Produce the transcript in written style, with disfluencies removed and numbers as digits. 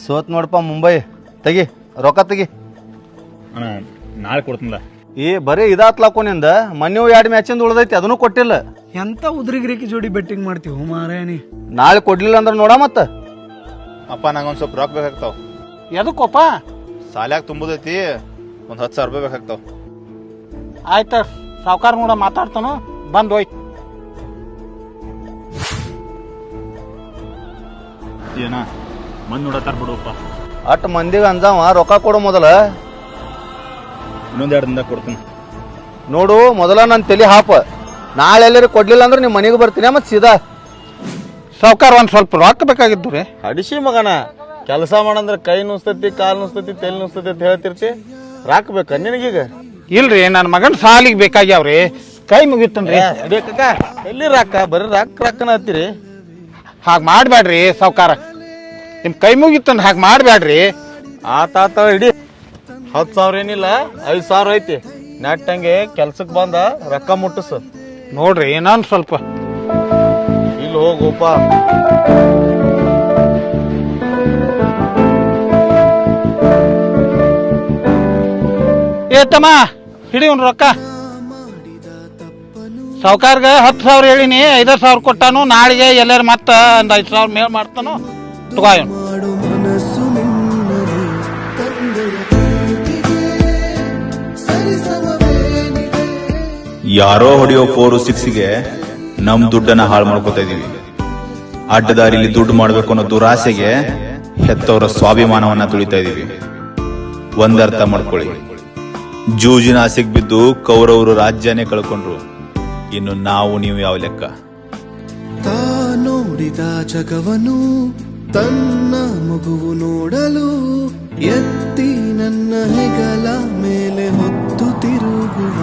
ಸೋತ್ ನೋಡಪ್ಪ ಮುಂಬೈ. ತೆಗಿ ರೊಕ್ಕ ತೆಗಿ. ಅಣ್ಣ ನಾಳೆ ಕೊಡ್ತೀನಿಲ್ಲ. ಬರೀ ಇದಾತ್ಲಾಕೋ ನಿಂದ. ಮನ್ಯೂ 2 ಮ್ಯಾಚಿಂದ ಉಳ್ದೈತಿ, ಅದನ್ನು ಕೊಟ್ಟಿಲ್ಲ. ಎಂತ ಉದ್ರಿಗಿರಿಕಿ ಜೋಡಿ ಬೆಟ್ಟಿಂಗ್ ಮಾಡ್ತೀವಿ ಮಾರಾಯಣಿ. ನಾಳೆ ಕೊಡ್ಲಿಲ್ಲ ಅಂದ್ರೆ ನೋಡ ಮತ್ತ. ಅಪ್ಪ ನಂಗೊಂದು ಸ್ವಲ್ಪ ರೊಕ್ಕ ಬೇಕಾಗ್ತಾವ. ಎದಕ್ಕೋಪ? ಸಾಲ್ಯಾಗ ತುಂಬುದೈತಿ, ಒಂದು 10,000 ರೂಪಾಯಿ ಬೇಕಾಗ್ತಾವ. ಆಯ್ತ ಸಾವುಕಾರ ನೋಡ ಮಾತಾಡ್ತಾನು, ಬಂದ್ ಹೋಯ್ತು. ಏನ ಮಂದಿ ನೋಡತ್ತಾರ ಬಿಡುವಪ್ಪ. ಅಟ್ ಮಂದಿಗೆ ಅಂಜಾವ ರೊಕ್ಕ ಕೊಡು ಮೊದಲ. ಇನ್ನೊಂದು 2 ದಿನದಾಗ ಕೊಡ್ತೀನಿ. ನೋಡು ಮೊದಲ ನನ್ನ ತಲೆ ಹಾಪ. ನಾಳೆ ಎಲ್ಲರೂ ಕೊಡ್ಲಿಲ್ಲ ಅಂದ್ರೆ ನಿಮ್ಮ ಮನೆಗೆ ಬರ್ತೀನಿ ಮತ್ತೆ ಸೀದಾ. ಸಾವುಕಾರ ಒಂದ್ ಸ್ವಲ್ಪ ರೊಕ್ಕ ಬೇಕಾಗಿದ್ದು ರೀ. ಅಡಿಸಿ ಮಗನ, ಕೆಲಸ ಮಾಡಂದ್ರೆ ಕೈ ನುಸ್ತತಿ, ಕಾಲು ನುಸ್ತತಿ, ತಲೆ ನುಸ್ತತಿ ಅಂತ ಹೇಳ್ತಿರ್ತಿ. ರಾಕ್ ಬೇಕ ನಿನಗೀಗ? ಇಲ್ರಿ ನನ್ನ ಮಗನ್ ಸಾಲಿಗೆ ಬೇಕಾಗ್ಯಾವ್ರಿ, ಕೈ ಮುಗಿತನ್ರಿ. ಬೇಕ ಎಲ್ಲಿ ರಾಕ? ಬರೀ ರಾಕನ ಹತ್ತೀರಿ. ಹಾಗ ಮಾಡ್ಬ್ಯಾಡ್ರಿ ಸಾವುಕಾರ, ನಿಮ್ ಕೈ ಮುಗಿತಂದ್ ಹಾಗೆ ಮಾಡ್ಬ್ಯಾಡ್ರಿ. ಆತಾತ ಇಡಿ. 10,000 ಏನಿಲ್ಲ, 5,000 ಐತಿ. ನೆಟ್ಟಂಗೆ ಕೆಲ್ಸಕ್ಕೆ ಬಂದ ರೊಕ್ಕ ಮುಟ್ಟಿಸು. ನೋಡ್ರಿ ಇನ್ನೊಂದ್ ಸ್ವಲ್ಪ. ಇಲ್ಲಿ ಹೋಗೋಪ. ಏತಮ್ಮ ಹಿಡಿ ಒಂದು ರೊಕ್ಕ. ಸಾವುಕಾರ್ಗ 10,000 ಹೇಳಿನಿ, 5,000 ಕೊಟ್ಟಾನು. ನಾಳೆಗೆ ಎಲ್ಲಾರು ಮತ್ತ ಒಂದ್ 5,000 ಮೇಲ್ ಮಾಡ್ತಾನು. ತಗೋ ಯಾರೋ ಹೊಡೆಯೋ 4-6ಗೆ ನಮ್ ದುಡ್ಡನ್ನ ಹಾಳು ಮಾಡ್ಕೋತಾ ಇದೀವಿ. ಅಡ್ಡದಾರಿಲಿ ದುಡ್ಡು ಮಾಡ್ಬೇಕು ಅನ್ನೋ ದುರಾಸೆಗೆ ಹೆತ್ತವರ ಸ್ವಾಭಿಮಾನವನ್ನ ತುಳಿತಾ ಇದೀವಿ. ಒಂದರ್ಥ ಮಾಡ್ಕೊಳ್ಳಿ, ಜೂಜಿನ ಆಸೆಗೆ ಬಿದ್ದು ಕೌರವರು ರಾಜ್ಯನೇ ಕಳ್ಕೊಂಡ್ರು. ಇನ್ನು ನಾವು ನೀವು ಯಾವ ಲೆಕ್ಕ? ತಾ ನೋಡಿದ ಜಗವನು ತನ್ನ ಮಗುವು ನೋಡಲು ಎತ್ತಿ ನನ್ನ ಹೆಗಲ ಮೇಲೆ ಹೊತ್ತು ತಿರುಗುವ